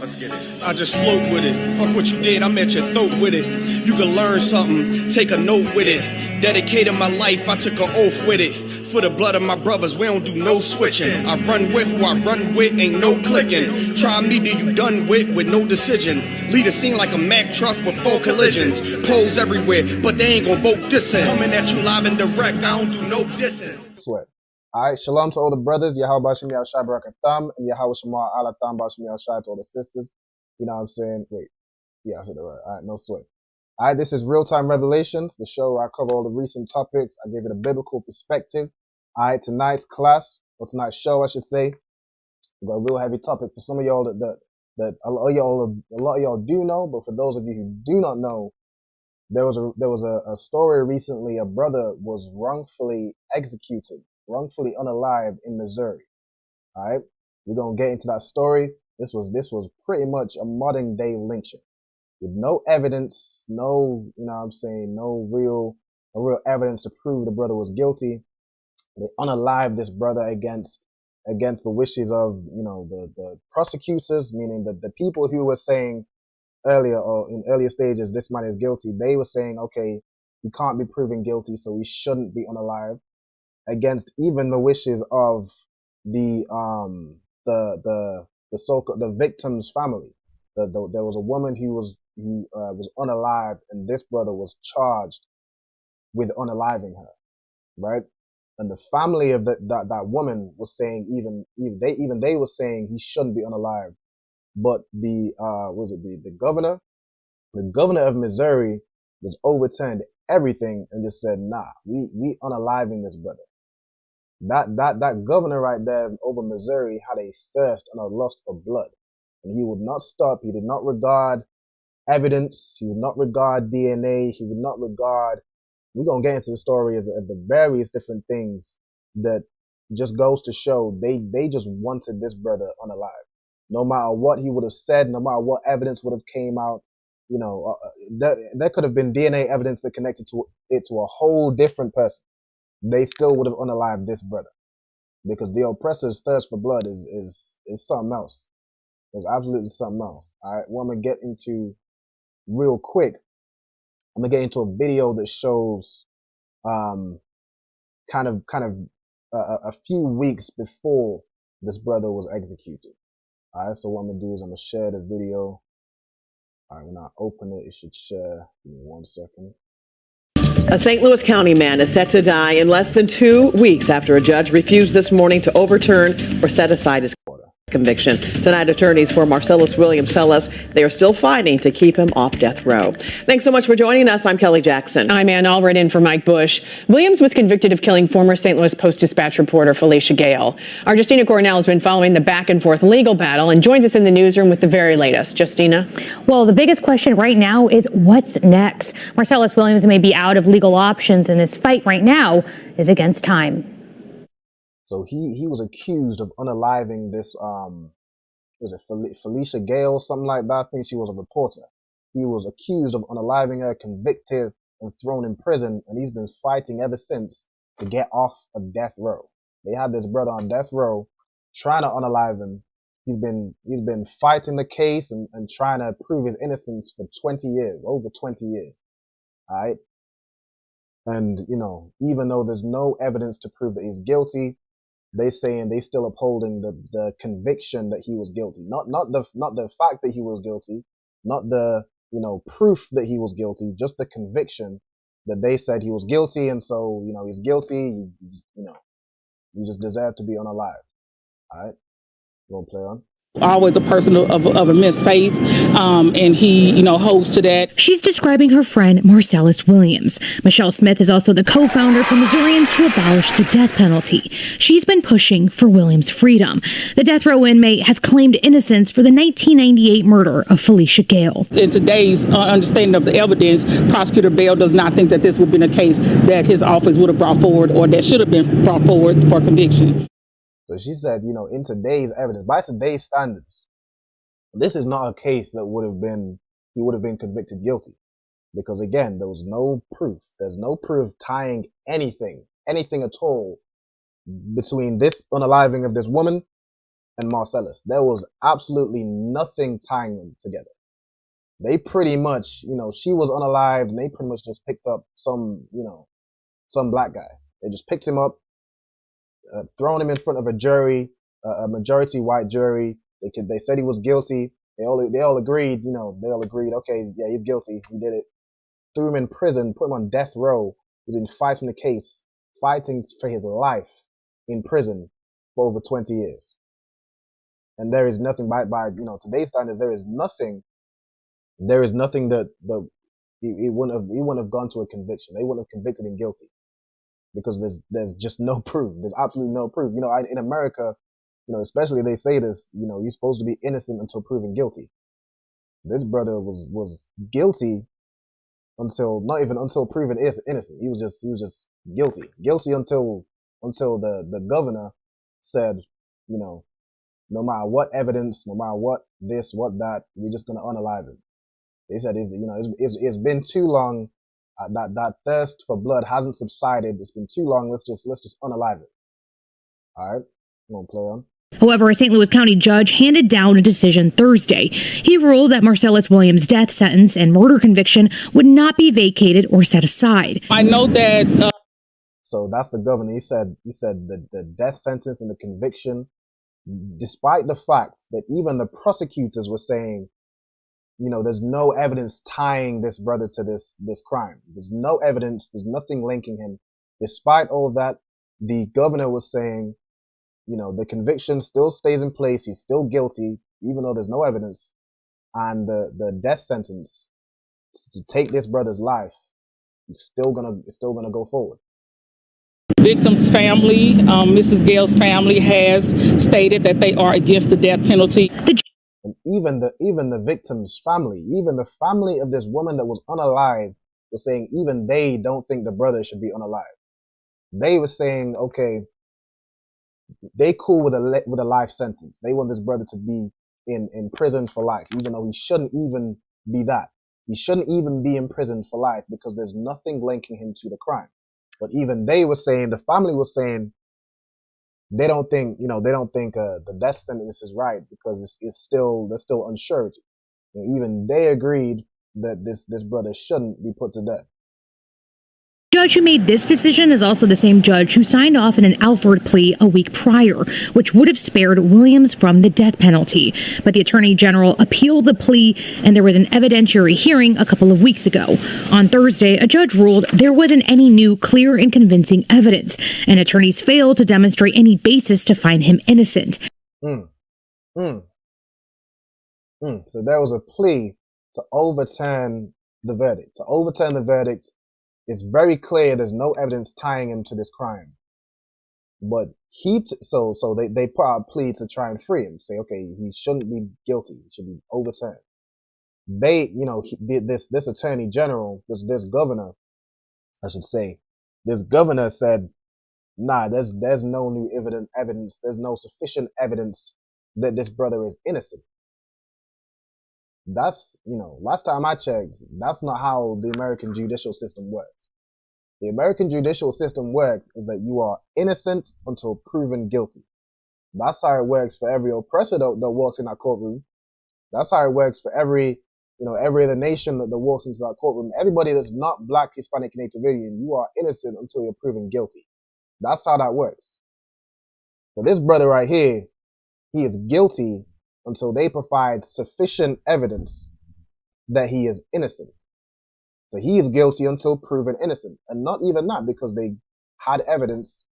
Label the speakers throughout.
Speaker 1: Let's get it. I just float with it. Fuck what you did, I'm at your throat with it. You can learn something, take a note with it. Dedicated my life, I took an oath with it. For the blood of my brothers, we don't do no switching. I run with who I run with, ain't no clicking. Try me, do you done with no decision. Lead a scene like a Mack truck with 4 collisions. Polls everywhere, but they ain't gon' vote dissing. Coming at you live and direct, I don't do no dissing.
Speaker 2: Sweat. Alright, shalom to all the brothers. Yahweh Bashim Yahshai Barakatam. And Yahweh Shema Alatam Bashim Yahshai to all the sisters. You know what I'm saying? Wait. Yeah, I said it right. Alright, no sweat. Alright, this is Real Time Revelations, the show where I cover all the recent topics. I give it a biblical perspective. Alright, tonight's class, or tonight's show, I should say, we've got a real heavy topic for some of y'all that a lot of y'all do know, but for those of you who do not know, there was a story recently. A brother was wrongfully executed, wrongfully unalived in Missouri. All right, we're gonna get into that story. This was pretty much a modern day lynching, with no evidence, no, you know what I'm saying, no real evidence to prove the brother was guilty. They unalived this brother against the wishes of, you know, the prosecutors, meaning that the people who were saying earlier or in earlier stages, this man is guilty. They were saying, okay, he can't be proven guilty, so he shouldn't be unalived, against even the wishes of the so-called the victim's family. There was a woman who was unalived, and this brother was charged with unaliving her, right? And the family of that woman was saying even they were saying he shouldn't be unalived. But the governor of Missouri was overturned everything and just said, nah, we unaliving this brother. That governor right there over Missouri had a thirst and a lust for blood, and he would not stop. He did not regard evidence. He would not regard DNA. He would not regard. We're going to get into the story of the various different things that just goes to show they just wanted this brother unalive. No matter what he would have said, no matter what evidence would have came out, you know, there could have been DNA evidence that connected it to a whole different person. They still would have unalived this brother, because the oppressor's thirst for blood is something else. It's absolutely something else. All right, what I'm going to get into real quick, I'm gonna get into a video that shows kind of a few weeks before this brother was executed. All right, so what I'm gonna do is I'm gonna share the video. All right, when I open it, it should share. Give me 1 second.
Speaker 3: A St. Louis County man is set to die in less than 2 weeks after a judge refused this morning to overturn or set aside his conviction. Tonight, attorneys for Marcellus Williams tell us they are still fighting to keep him off death row. Thanks so much for joining us. I'm Kelly Jackson.
Speaker 4: I'm Ann Allred in for Mike Bush. Williams was convicted of killing former St. Louis Post-Dispatch reporter Felicia Gale. Our Justina Cornell has been following the back and forth legal battle and joins us in the newsroom with the very latest. Justina?
Speaker 5: Well, the biggest question right now is what's next? Marcellus Williams may be out of legal options, and his fight right now is against time.
Speaker 2: So he was accused of unaliving this, was it Felicia Gale, something like that? I think she was a reporter. He was accused of unaliving her, convicted, and thrown in prison, and he's been fighting ever since to get off of death row. They had this brother on death row trying to unalive him. He's been fighting the case and trying to prove his innocence for 20 years, over 20 years. All right. And, you know, even though there's no evidence to prove that he's guilty, they still upholding the conviction that he was guilty, not the fact that he was guilty, not the, you know, proof that he was guilty, just the conviction that they said he was guilty, and so, you know, he's guilty. You know, you just deserve to be unalived. All right, we'll play on.
Speaker 6: Always a person of immense faith, and he, you know, holds to that.
Speaker 5: She's describing her friend Marcellus Williams. Michelle Smith is also the co-founder for Missourians to abolish the death penalty. She's been pushing for Williams' freedom. The death row inmate has claimed innocence for the 1998 murder of Felicia Gale.
Speaker 6: In today's understanding of the evidence, Prosecutor Bell does not think that this would have been a case that his office would have brought forward or that should have been brought forward for conviction.
Speaker 2: So she said, you know, in today's evidence, by today's standards, this is not a case that he would have been convicted guilty. Because again, there was no proof. There's no proof tying anything at all between this unaliving of this woman and Marcellus. There was absolutely nothing tying them together. They pretty much, she was unalived, and they pretty much just picked up some black guy. They just picked him up, thrown him in front of a jury, a majority white jury. They said he was guilty. They all agreed, okay, yeah, he's guilty. He did it. Threw him in prison, put him on death row. He's been fighting the case, fighting for his life in prison for over 20 years. And there is nothing by today's standards, there is nothing that he wouldn't have gone to a conviction. They wouldn't have convicted him guilty because there's just no proof. There's absolutely no proof. In America, especially they say this, you're supposed to be innocent until proven guilty. This brother was guilty until proven innocent. He was just guilty until the governor said, no matter what evidence, no matter what this, what that, we're just gonna unalive him. They said it's been too long. That thirst for blood hasn't subsided. It's been too long. Let's just unalive it. All right, I'm gonna play on.
Speaker 5: However, a St. Louis County judge handed down a decision Thursday. He ruled that Marcellus Williams' death sentence and murder conviction would not be vacated or set aside.
Speaker 6: I know that.
Speaker 2: So that's the governor. He said the death sentence and the conviction, despite the fact that even the prosecutors were saying, there's no evidence tying this brother to this crime. There's no evidence. There's nothing linking him. Despite all that, the governor was saying, the conviction still stays in place. He's still guilty, even though there's no evidence. And the death sentence to take this brother's life is still gonna go forward.
Speaker 6: Victim's family, Mrs. Gale's family, has stated that they are against the death penalty.
Speaker 2: And even the victim's family, even the family of this woman that was unalive, was saying even they don't think the brother should be unalive. They were saying, okay, they cool with a life sentence. They want this brother to be in prison for life, even though he shouldn't even be that. He shouldn't even be in prison for life because there's nothing linking him to the crime. But even they were saying, the family was saying, they don't think the death sentence is right because there's still unsurety. Even they agreed that this brother shouldn't be put to death.
Speaker 5: The judge who made this decision is also the same judge who signed off on an Alford plea a week prior, which would have spared Williams from the death penalty. But the Attorney General appealed the plea, and there was an evidentiary hearing a couple of weeks ago. On Thursday, a judge ruled there wasn't any new clear and convincing evidence, and attorneys failed to demonstrate any basis to find him innocent.
Speaker 2: So there was a plea to overturn the verdict. It's very clear there's no evidence tying him to this crime. But so they put out a plea to try and free him. Say, okay, he shouldn't be guilty. He should be overturned. They, this Attorney General, this governor, I should say, this governor said, nah, there's no new evidence. There's no sufficient evidence that this brother is innocent. That's, last time I checked, that's not how the American judicial system works. The American judicial system works is that you are innocent until proven guilty. That's how it works for every oppressor that walks in that courtroom. That's how it works for every other nation that walks into that courtroom. Everybody that's not Black, Hispanic, Native Indian, you are innocent until you're proven guilty. That's how that works. But this brother right here, he is guilty until they provide sufficient evidence that he is innocent. So he is guilty until proven innocent. And not even that, because they had evidence.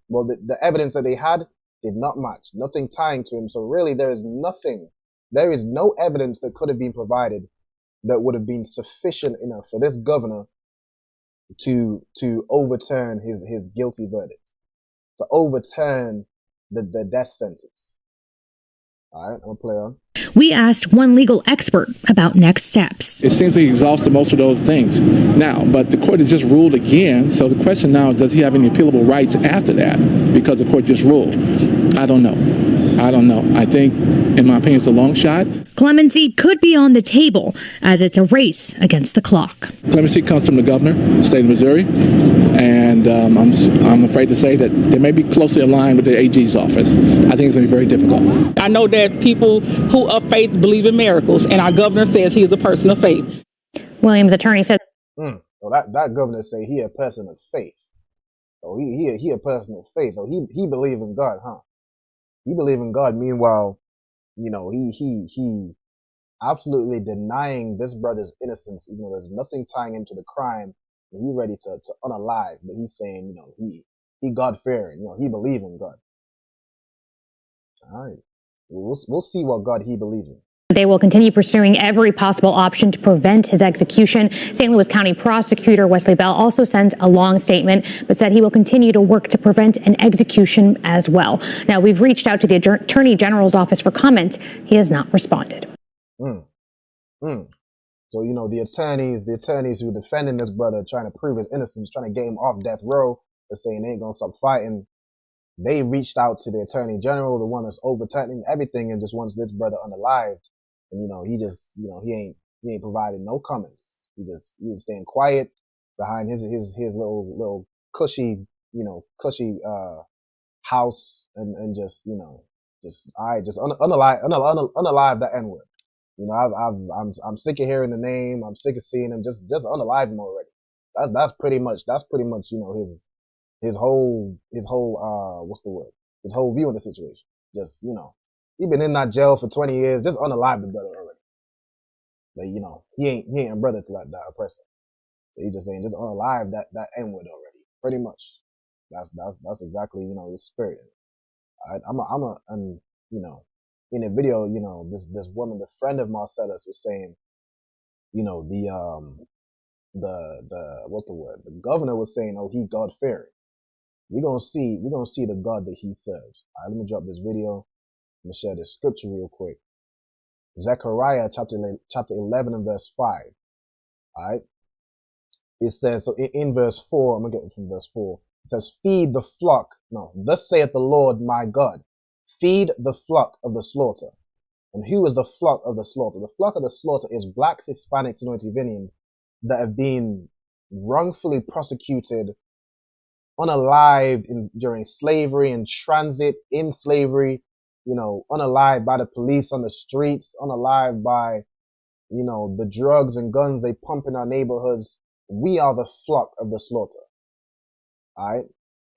Speaker 2: Well, the evidence that they had did not match. Nothing tying to him. So really, there is no evidence that could have been provided that would have been sufficient enough for this governor to overturn his guilty verdict, to overturn the death sentence. All right, I'm gonna play on.
Speaker 5: We asked one legal expert about next steps.
Speaker 7: It seems like he exhausted most of those things now, but the court has just ruled again. So the question now, does he have any appealable rights after that? Because the court just ruled. I don't know. I don't know. I think, in my opinion, it's a long shot.
Speaker 5: Clemency could be on the table as it's a race against the clock.
Speaker 7: Clemency comes from the governor, state of Missouri, and I'm afraid to say that they may be closely aligned with the AG's office. I think it's going to be very difficult.
Speaker 6: I know that people who of faith believe in miracles, and our governor says he is a person of faith.
Speaker 5: Williams' attorney said,
Speaker 2: Well, that governor say he a person of faith. Oh, he a person of faith. Oh, he believe in God, huh? He believe in God. Meanwhile, he absolutely denying this brother's innocence, even though there's nothing tying him to the crime. And he ready to unalive, but he's saying, he God fearing, he believe in God. All right, we'll see what God he believes in.
Speaker 5: they will continue pursuing every possible option to prevent his execution. St. Louis County Prosecutor Wesley Bell also sent a long statement, but said he will continue to work to prevent an execution as well. Now, we've reached out to the Attorney General's office for comment. He has not responded.
Speaker 2: So, the attorneys who are defending this brother, trying to prove his innocence, trying to get him off death row, they're saying they ain't gonna stop fighting. They reached out to the Attorney General, the one that's overturning everything and just wants this brother unalived. And, he ain't providing no comments. He's staying quiet behind his little cushy house and just unalive that N-word. I'm sick of hearing the name. I'm sick of seeing him. Just unalive him already. That's pretty much his whole what's the word? His whole view on the situation. Just he been in that jail for 20 years. Just unalive the brother already. But he ain't a brother to that oppressor. So he just saying just unalive that N-word already. Pretty much. That's exactly his spirit. In the video, this woman, the friend of Marcellus, was saying, what's the word? The governor was saying, oh, he God fearing. We're gonna see the God that he serves. All right, let me drop this video. I'm gonna share this scripture real quick. Zechariah chapter 11 and verse 5. All right. It says, so in verse 4, I'm gonna get it from verse 4. It says, feed the flock. No, thus saith the Lord my God. Feed the flock of the slaughter. And who is the flock of the slaughter? The flock of the slaughter is blacks, Hispanics, and Native Indians that have been wrongfully prosecuted, unalived during slavery and transit in slavery, unalived by the police on the streets, unalived by, the drugs and guns they pump in our neighborhoods. We are the flock of the slaughter. All right.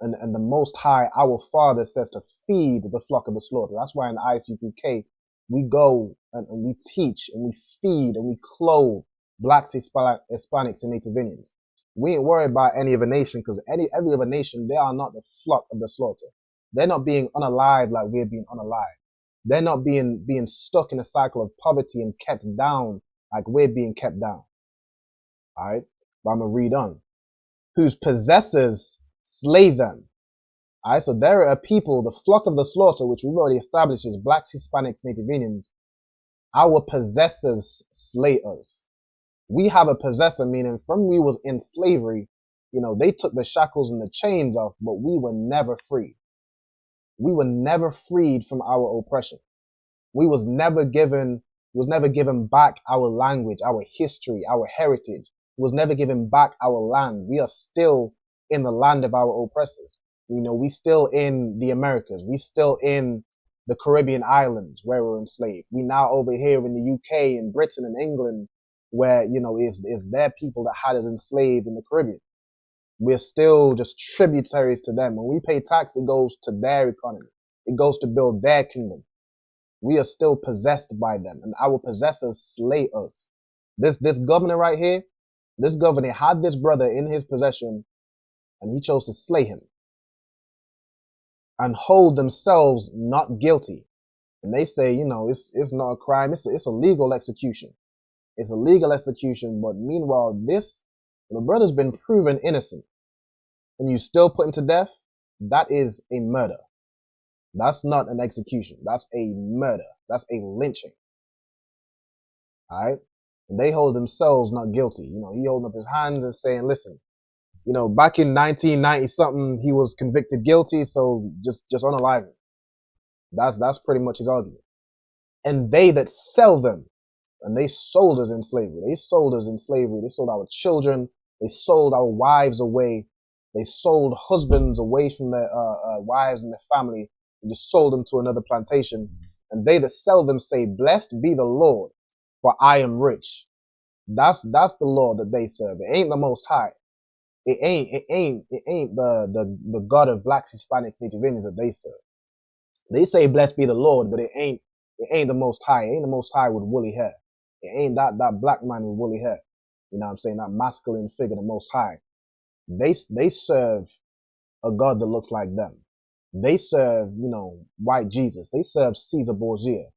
Speaker 2: And the Most High, our Father, says to feed the flock of the slaughter. That's why in ISUPK, we go and we teach and we feed and we clothe blacks, Hispanics, and Native Indians. We ain't worried about any other nation because every other nation, they are not the flock of the slaughter. They're not being unalived like we're being unalived. They're not being stuck in a cycle of poverty and kept down like we're being kept down. All right, but I'm going to read on. Whose possessors slay them. All right, so there are people, the flock of the slaughter, which we've already established is blacks, Hispanics, Native Indians. Our possessors slay us. We have a possessor, meaning from we was in slavery, they took the shackles and the chains off, but we were never free. We were never freed from our oppression. We was never given back our language, our history, our heritage. Was never given back our land. We are still in the land of our oppressors. We still in the Americas. We still in the Caribbean islands where we're enslaved. We now over here in the UK and Britain and England where, is their people that had us enslaved in the Caribbean. We're still just tributaries to them. When we pay tax, it goes to their economy. It goes to build their kingdom. We are still possessed by them and our possessors slay us. This governor right here, this governor had this brother in his possession and he chose to slay him and hold themselves not guilty. And they say, it's not a crime. It's a legal execution. It's a legal execution. But meanwhile, the brother's been proven innocent and you still put him to death. That is a murder. That's not an execution. That's a murder. That's a lynching. All right. And they hold themselves not guilty. He holding up his hands and saying, listen, back in 1990 something, he was convicted guilty. So just unalive him. That's pretty much his argument. And they that sell them, and they sold us in slavery. They sold us in slavery. They sold our children. They sold our wives away. They sold husbands away from their wives and their family. They just sold them to another plantation. And they that sell them say, "Blessed be the Lord, for I am rich." That's the Lord that they serve. It ain't the Most High. It ain't the God of blacks, Hispanics, Native Indians that they serve. They say, "Blessed be the Lord," but it ain't the Most High. It ain't the Most High with woolly hair. It ain't that black man with woolly hair. You know what I'm saying? That masculine figure, the Most High. They serve a God that looks like them. They serve, white Jesus. They serve Caesar Borgia.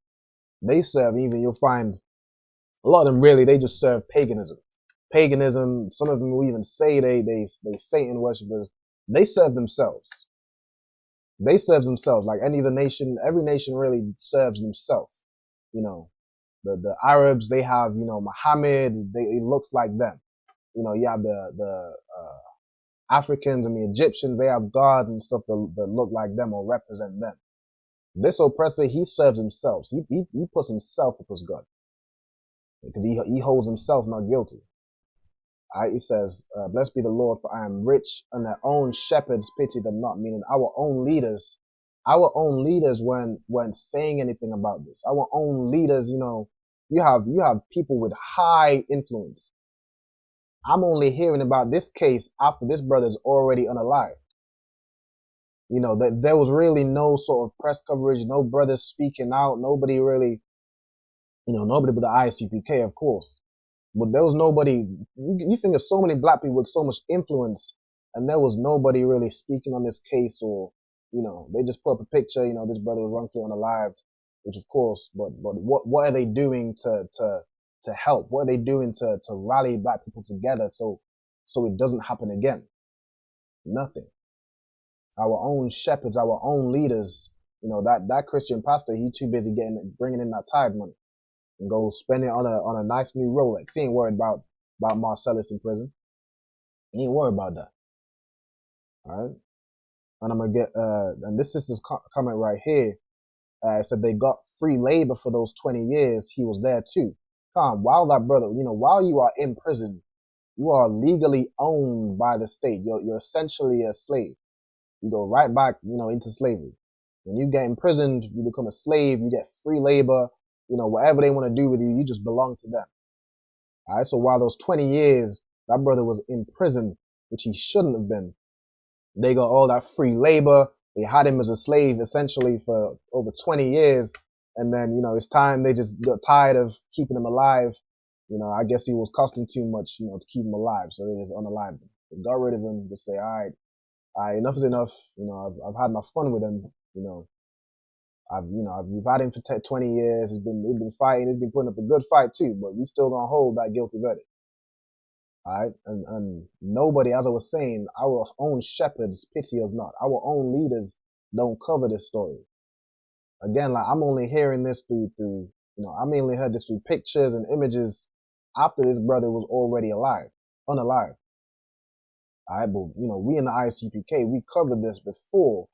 Speaker 2: They serve, even you'll find a lot of them really, they just serve paganism. Paganism, some of them will even say they Satan worshippers. They serve themselves. They serve themselves like any other nation. Every nation really serves themselves. The Arabs, they have, Muhammad, it looks like them. You have the Africans and the Egyptians, they have gods and stuff that look like them or represent them. This oppressor, he serves himself. He puts himself up as God. Because he holds himself not guilty. All right, he says, "Blessed be the Lord, for I am rich, and their own shepherds pity them not." Meaning our own leaders weren't saying anything about this. Our own leaders, you have people with high influence. I'm only hearing about this case after this brother's already unalive. That there was really no sort of press coverage, no brothers speaking out, nobody really, nobody but the ISUPK, of course. But there was nobody, you think of so many black people with so much influence, and there was nobody really speaking on this case, or, they just put up a picture, this brother was wrongfully unalived, which of course, but what are they doing to help? What are they doing to rally black people together so it doesn't happen again? Nothing. Our own shepherds, our own leaders, that Christian pastor, he too busy bringing in that tithe money and go spend it on a nice new Rolex. He ain't worried about Marcellus in prison. He ain't worried about that. All right. And I'm gonna get and this sister's comment right here. Said they got free labor for those 20 years. He was there too. While that brother, while you are in prison, you are legally owned by the state. You're essentially a slave. You go right back, into slavery. When you get imprisoned, you become a slave. You get free labor. Whatever they want to do with you, you just belong to them. All right. So while those 20 years, that brother was in prison, which he shouldn't have been, they got all that free labor. They had him as a slave essentially for over 20 years. And then, it's time they just got tired of keeping him alive. I guess he was costing too much, to keep him alive. So they just unalived him. They got rid of him. Just say, all right, enough is enough. I've had my fun with him. We've had him for 20 years. He's been fighting. He's been putting up a good fight too, but we still gonna hold that guilty verdict. All right. And nobody, as I was saying, our own shepherds pity us not. Our own leaders don't cover this story. Again, like I'm only hearing this through, I mainly heard this through pictures and images after this brother was already unalive. All right. But, we in the ISUPK, we covered this before,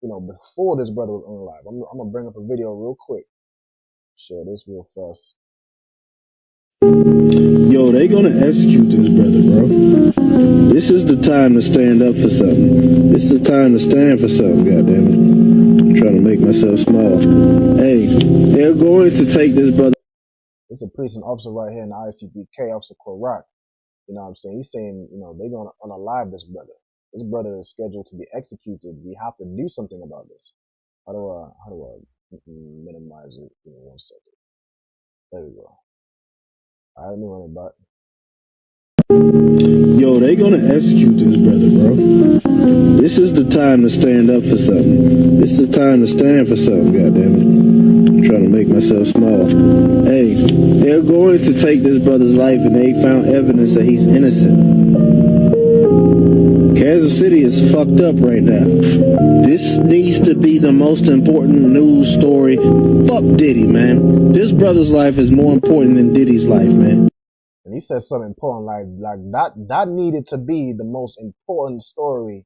Speaker 2: before this brother was unalive. I'm going to bring up a video real quick. Share this real fast.
Speaker 8: Yo, they gonna execute this brother, bro. This is the time to stand up for something. This is the time to stand for something, goddammit. I'm trying to make myself small. Hey, they're going to take this brother.
Speaker 2: It's a precinct officer right here in the ISUPK, Officer Korak. You know what I'm saying? He's saying, they're gonna unalive this brother. This brother is scheduled to be executed. We have to do something about this. How do I minimize it? Give me 1 second. There we go. I don't know about.
Speaker 8: Yo, they gonna execute this brother, bro. This is the time to stand up for something. This is the time to stand for something, goddammit. I'm trying to make myself small. Hey, they're going to take this brother's life and they found evidence that he's innocent. Kansas City is fucked up right now. This needs to be the most important news story. Fuck Diddy, man. This brother's life is more important than Diddy's life, man.
Speaker 2: And he said something important like that needed to be the most important story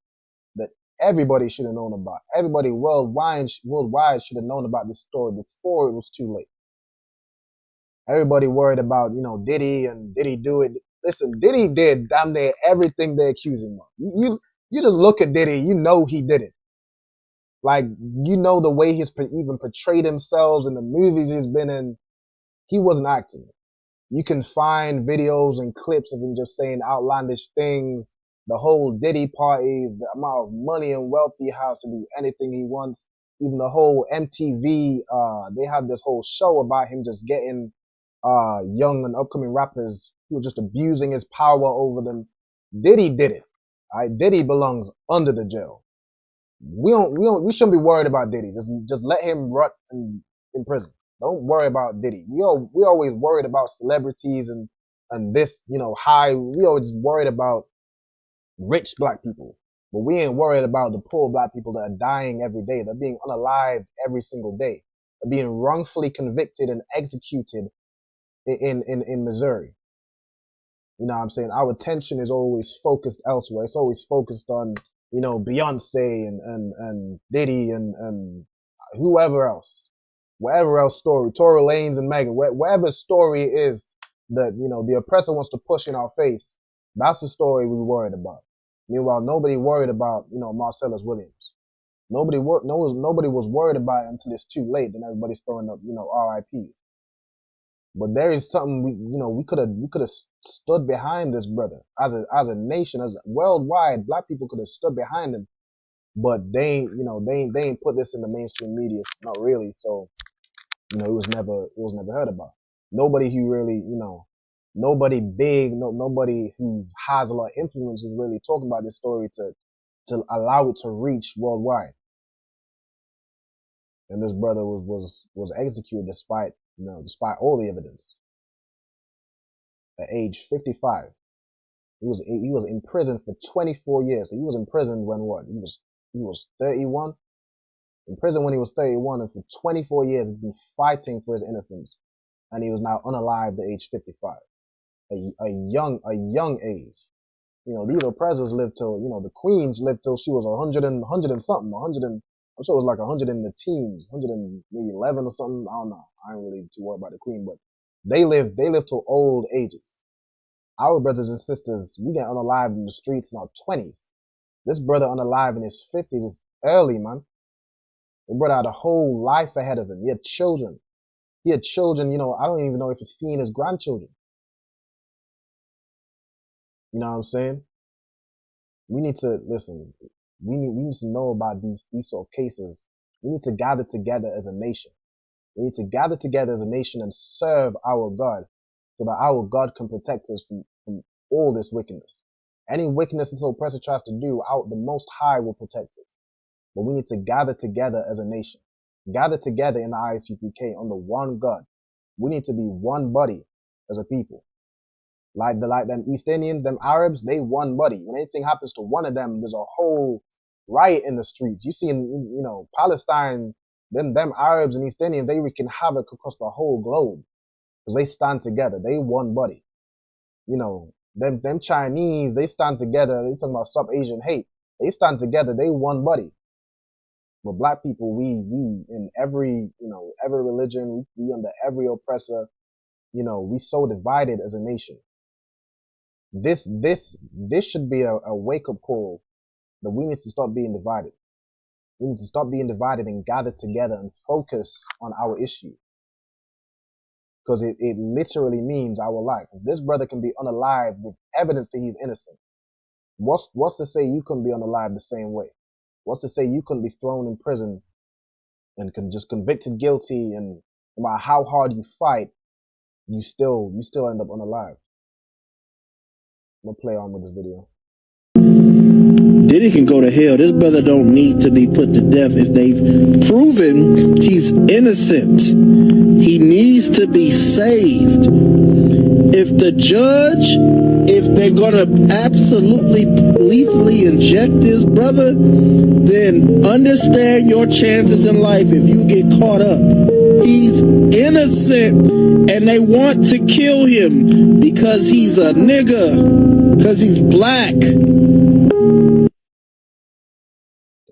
Speaker 2: that everybody should have known about. Everybody worldwide should have known about this story before it was too late. Everybody worried about, did he do it? Listen, Diddy did damn near everything they accuse him of. You just look at Diddy, you know he did it. Like, the way he's even portrayed himself in the movies he's been in, he wasn't acting. You can find videos and clips of him just saying outlandish things, the whole Diddy parties, the amount of money and wealth he has to do anything he wants. Even the whole MTV, they had this whole show about him just getting young and upcoming rappers who were just abusing his power over them. Diddy did it. Diddy belongs under the jail. We shouldn't be worried about Diddy. Just let him rot in prison. Don't worry about Diddy. We always worried about celebrities and this, high. We always worried about rich black people, but we ain't worried about the poor black people that are dying every day. They're being unalived every single day. They're being wrongfully convicted and executed in Missouri. You know what I'm saying? Our attention is always focused elsewhere. It's always focused on, Beyonce and Diddy and whoever else. Whatever else story, Tory Lanez and Megan, whatever story it is that, the oppressor wants to push in our face, that's the story we're worried about. Meanwhile, nobody worried about, Marcellus Williams. Nobody was worried about it until it's too late. Then everybody's throwing up, RIPs. But there is something we could have stood behind this brother as a nation, as worldwide. Black people could have stood behind him, but they ain't put this in the mainstream media, not really. So, it was never heard about. Nobody who really, nobody big, nobody who has a lot of influence is really talking about this story to allow it to reach worldwide. And this brother was executed despite all the evidence. At age 55, he was in prison for 24 years. So he was in prison when what? He was 31. In prison when he was 31, and for 24 years he's been fighting for his innocence, and he was now unalived at age 55. A young age. These oppressors lived till, the queens lived till she was 100 and something, 100 and, I'm sure it was like 100 in the teens, 111 or something. I don't know. I ain't really too worried about the queen, but they live till old ages. Our brothers and sisters, we get unalived in the streets in our 20s. This brother unalived in his 50s is early, man. The brother had a whole life ahead of him. He had children. I don't even know if he's seeing his grandchildren. You know what I'm saying? We need to listen. We need to know about these sort of cases. We need to gather together as a nation. We need to gather together as a nation and serve our God, so that our God can protect us from all this wickedness. Any wickedness this oppressor tries to do, the Most High will protect us. But we need to gather together as a nation. Gather together in the ISUPK under one God. We need to be one body as a people. Like them East Indians, them Arabs, they one body. When anything happens to one of them, there's a whole riot in the streets. You see in, Palestine, them Arabs and East Indians, they wreaking havoc across the whole globe. Because they stand together. They one body. Them Chinese, they stand together. They talking about sub-Asian hate. They stand together. They one body. But black people, we in every religion, we under every oppressor, we so divided as a nation. This should be a wake-up call that we need to stop being divided. We need to stop being divided and gather together and focus on our issue. Because it literally means our life. If this brother can be unalived with evidence that he's innocent, what's to say you couldn't be unalived the same way? What's to say you couldn't be thrown in prison and just convicted guilty, and no matter how hard you fight, you still end up unalived? I'm gonna play on with this video.
Speaker 8: Diddy can go to hell. This brother don't need to be put to death if they've proven he's innocent. He needs to be saved. If the judge, if they're gonna absolutely lethally inject this brother, then understand your chances in life if you get caught up. He's innocent, and they want to kill him because he's a nigga, because he's black.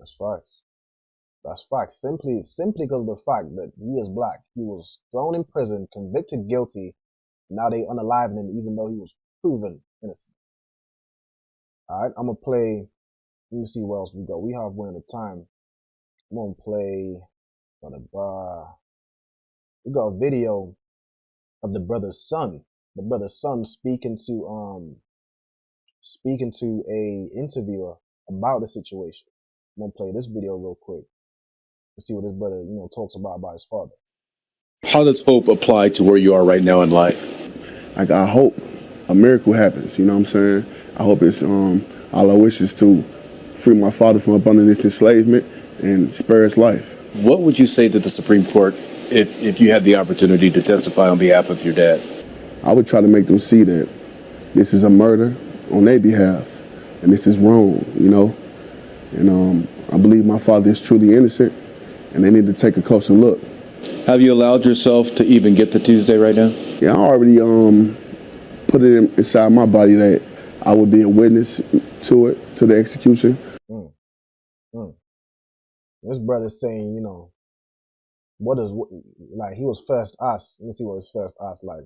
Speaker 2: That's facts. That's facts. Simply because of the fact that he is black. He was thrown in prison, convicted guilty. Now they unalive him even though he was proven innocent. All right, I'm gonna play. Let me see what else we got. We have one at a time. I'm gonna play. We got a video of the brother's son. The brother's son speaking to a interviewer about the situation. I'm gonna play this video real quick to see what this brother, talks about his father.
Speaker 9: How does hope apply to where you are right now in life?
Speaker 10: Like, I hope a miracle happens, you know what I'm saying? I hope it's, all I wish is to free my father from up under this enslavement and spare his life.
Speaker 9: What would you say to the Supreme Court if you had the opportunity to testify on behalf of your dad?
Speaker 10: I would try to make them see that this is a murder on their behalf, and this is wrong, And I believe my father is truly innocent, and they need to take a closer look.
Speaker 9: Have you allowed yourself to even get to Tuesday right now?
Speaker 10: Yeah, I already put it inside my body that I would be a witness to it, to the execution.
Speaker 2: This brother's saying, he was first asked. Let me see what his first asked like.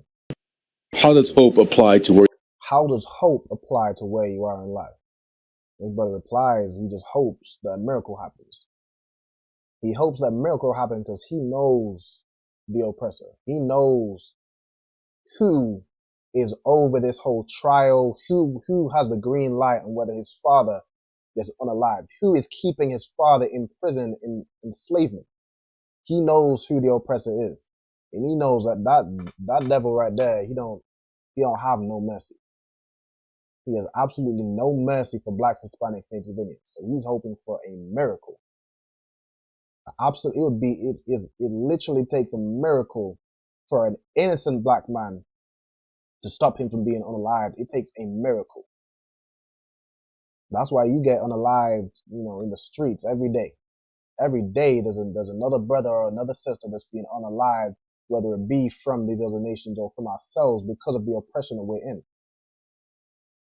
Speaker 9: How does hope apply to where?
Speaker 2: How does hope apply to where you are in life? His brother replies, he just hopes that a miracle happens. He hopes that a miracle happens because he knows the oppressor. He knows who is over this whole trial, who has the green light on whether his father is unalive, who is keeping his father in prison in enslavement. He knows who the oppressor is. And he knows that devil right there, he don't have no mercy. He has absolutely no mercy for blacks, Hispanics, Native Indians. So he's hoping for a miracle. It literally takes a miracle for an innocent black man to stop him from being unalived. It takes a miracle. That's why you get unalived, in the streets every day. Every day there's another brother or another sister that's being unalived, whether it be from these other nations or from ourselves because of the oppression that we're in.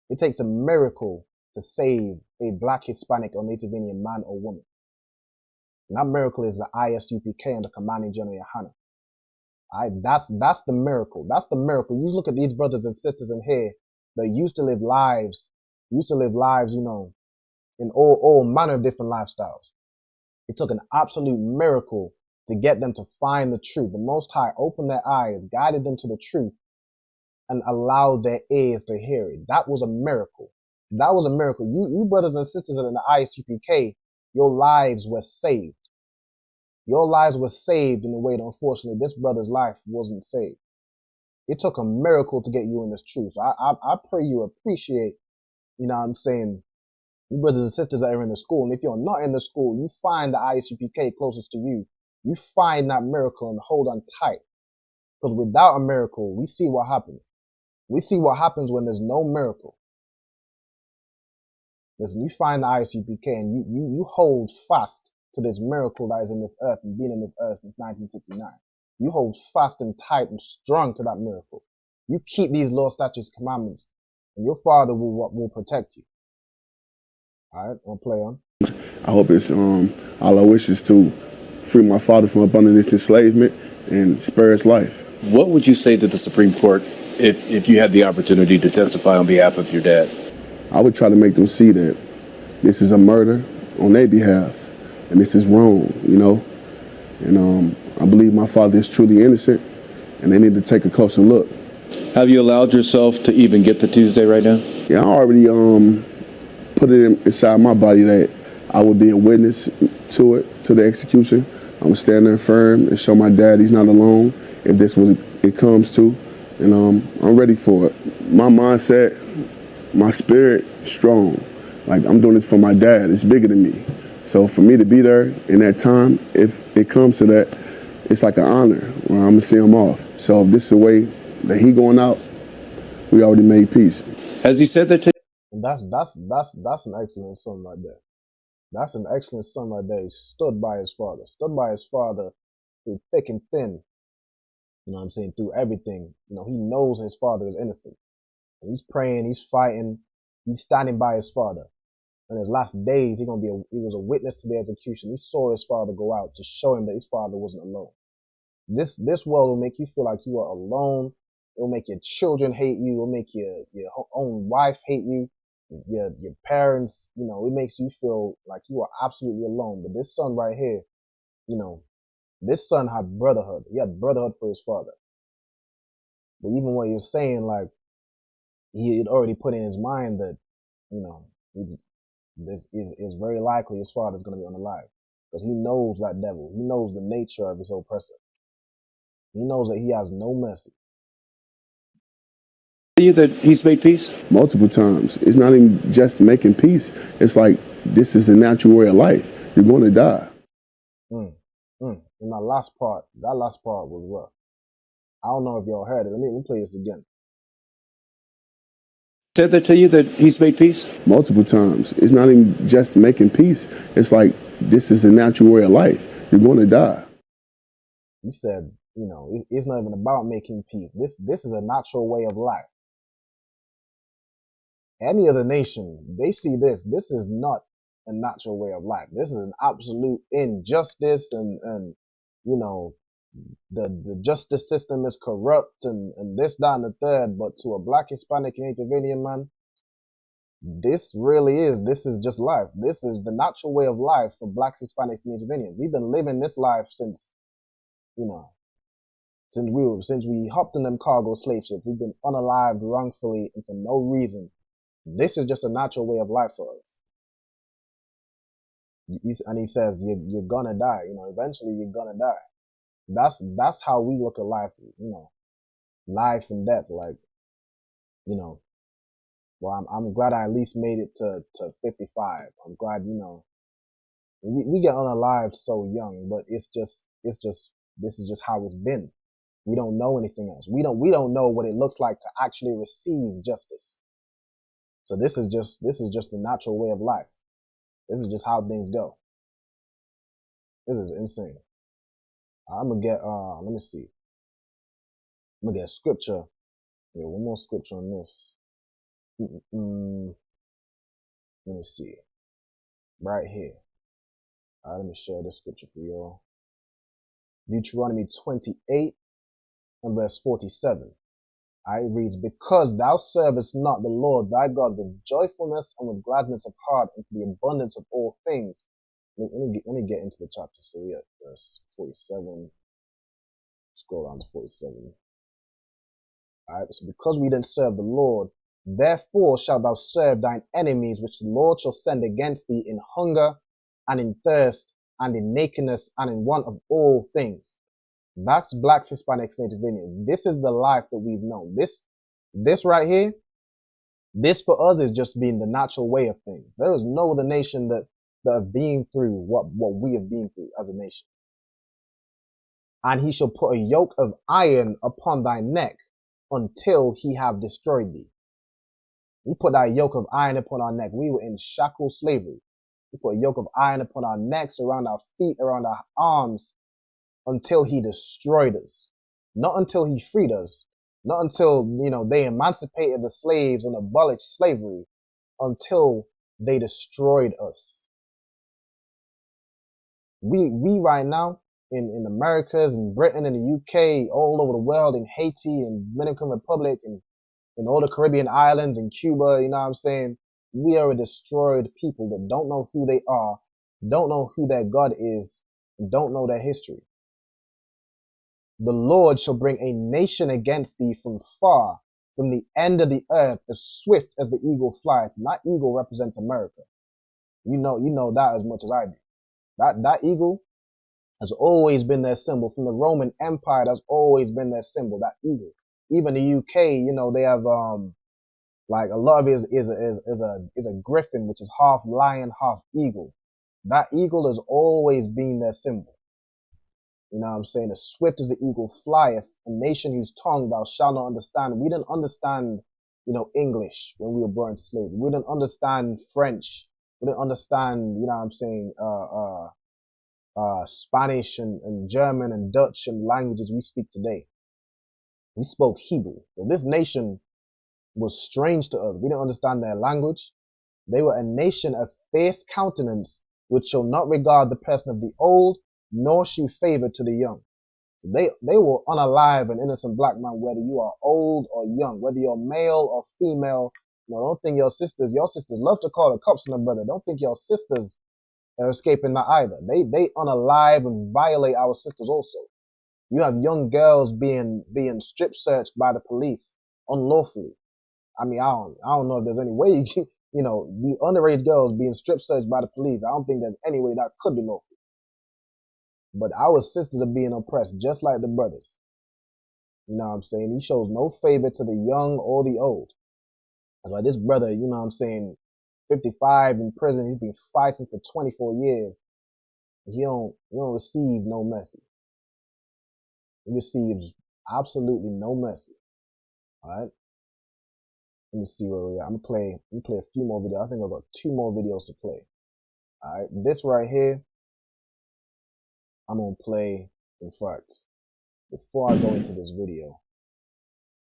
Speaker 2: It takes a miracle to save a black, Hispanic, or Native Indian man or woman. And that miracle is the ISUPK and the commanding GEN.YAHANNA. That's the miracle. That's the miracle. You look at these brothers and sisters in here that used to live lives, in all manner of different lifestyles. It took an absolute miracle to get them to find the truth. The Most High opened their eyes, guided them to the truth, and allowed their ears to hear it. That was a miracle. That was a miracle. You brothers and sisters in the ISUPK, your lives were saved. Your lives were saved in a way that unfortunately this brother's life wasn't saved. It took a miracle to get you in this truth. So I pray you appreciate, you brothers and sisters that are in the school. And if you're not in the school, you find the ISUPK closest to you. You find that miracle and hold on tight. Because without a miracle, we see what happens. We see what happens when there's no miracle. Listen, you find the ISUPK and you hold fast to this miracle that is in this earth and been in this earth since 1969. You hold fast and tight and strong to that miracle. You keep these law, statutes, commandments, and your father will protect you. All right, I'll play on.
Speaker 10: I hope it's, all I wish is to free my father from up under this enslavement and spare his life.
Speaker 9: What would you say to the Supreme Court if you had the opportunity to testify on behalf of your dad?
Speaker 10: I would try to make them see that this is a murder on their behalf, and this is wrong, And I believe my father is truly innocent, and they need to take a closer look.
Speaker 9: Have you allowed yourself to even get to Tuesday right now?
Speaker 10: Yeah, I already put it inside my body that I would be a witness to it, to the execution. I'm gonna stand there firm and show my dad he's not alone if this was it comes to, and I'm ready for it. My mindset, my spirit, strong. Like, I'm doing this for my dad. It's bigger than me. So for me to be there in that time, if it comes to that, it's like an honor where I'm gonna see him off. So if this is the way that he going out, we already made peace.
Speaker 9: Has he said that to you?
Speaker 2: That's an excellent son right there. That's an excellent son right there. He stood by his father through thick and thin. Through everything. He knows his father is innocent. And he's praying, he's fighting, he's standing by his father. In his last days, he was a witness to the execution. He saw his father go out to show him that his father wasn't alone. This world will make you feel like you are alone. It will make your children hate you. It will make your own wife hate you. Your parents, you know, it makes you feel like you are absolutely alone. But this son right here, you know, this son had brotherhood. He had brotherhood for his father. But even what you're saying, like, he had already put in his mind that, you know, this is very likely his father's going to be unalive, because he knows that devil. He knows the nature of his oppressor. He knows that he has no mercy.
Speaker 9: You that he's made peace?
Speaker 10: Multiple times. It's not even just making peace. It's like, this is a natural way of life. You're going to die.
Speaker 2: And that last part was rough. I don't know if y'all heard it. Let me play this again.
Speaker 9: Said that to you that he's made peace?
Speaker 10: Multiple times. It's not even just making peace. It's like, this is a natural way of life. You're going to die.
Speaker 2: He said, you know, it's not even about making peace. This is a natural way of life. Any other nation, they see this. This is not a natural way of life. This is an absolute injustice, and you know, the justice system is corrupt, and this, that, and the third. But to a Black, Hispanic, Native Indian man, this is just life. This is the natural way of life for Blacks, Hispanics, and Native Indians. We've been living this life since, you know, since we hopped in them cargo slave ships. We've been unalived wrongfully and for no reason. This is just a natural way of life for us. And he says, you're gonna die. You know, eventually you're gonna die. That's how we look at life. You know, life and death. Like, you know, well, I'm glad I at least made it to 55. I'm glad, you know, we get unalived so young, but this is just how it's been. We don't know anything else. We don't know what it looks like to actually receive justice. So this is just the natural way of life. This is just how things go. This is insane. I'm gonna get let me see. I'm gonna get scripture. Yeah, one more scripture on this. Let me see. Right here. Let me share this scripture for y'all. Deuteronomy 28 and verse 47. It reads, because thou servest not the Lord thy God with joyfulness and with gladness of heart and for the abundance of all things. Let me get into the chapter. So we at verse 47. Scroll down to 47. Alright, so because we didn't serve the Lord, therefore shalt thou serve thine enemies, which the Lord shall send against thee in hunger and in thirst and in nakedness and in want of all things. That's Blacks, Hispanics, Native Indians. This is the life that we've known. This right here, this for us is just being the natural way of things. There is no other nation that have been through what we have been through as a nation. And he shall put a yoke of iron upon thy neck until he have destroyed thee. He put that yoke of iron upon our neck. We were in shackle slavery. He put a yoke of iron upon our necks, around our feet, around our arms, until he destroyed us. Not until he freed us. Not until, you know, they emancipated the slaves and abolished slavery. Until they destroyed us. We right now, in Americas, in Britain, in the UK, all over the world, in Haiti, in Dominican Republic, and in all the Caribbean islands, in Cuba, you know what I'm saying? We are a destroyed people that don't know who they are, don't know who their God is, and don't know their history. The Lord shall bring a nation against thee from far, from the end of the earth, as swift as the eagle flieth. And that eagle represents America. You know that as much as I do. That eagle has always been their symbol. From the Roman Empire, that's always been their symbol, that eagle. Even the UK, you know, they have like a lot of it is a griffin, which is half lion, half eagle. That eagle has always been their symbol. You know what I'm saying? As swift as the eagle flieth, a nation whose tongue thou shalt not understand. We didn't understand, you know, English when we were born into slavery. We didn't understand French. We didn't understand, you know what I'm saying, Spanish and German and Dutch and languages we speak today. We spoke Hebrew. So this nation was strange to us. We didn't understand their language. They were a nation of fierce countenance, which shall not regard the person of the old, nor shew favor to the young. So they will unalive an innocent black man, whether you are old or young, whether you're male or female. Don't think your sisters love to call the cops on a brother. Don't think your sisters are escaping that either. They unalive and violate our sisters also. You have young girls being strip searched by the police unlawfully. I mean, I don't know if there's any way you can, the underage girls being strip searched by the police. I don't think there's any way that could be lawful. But our sisters are being oppressed just like the brothers. You know what I'm saying? He shows no favor to the young or the old. That's why this brother, 55 in prison, he's been fighting for 24 years. He don't receive no mercy. He receives absolutely no mercy. All right? Let me see where we are. I'm gonna play a few more videos. I think I've got 2 more videos to play. All right, this right here, I'm gonna play. In fact, before I go into this video,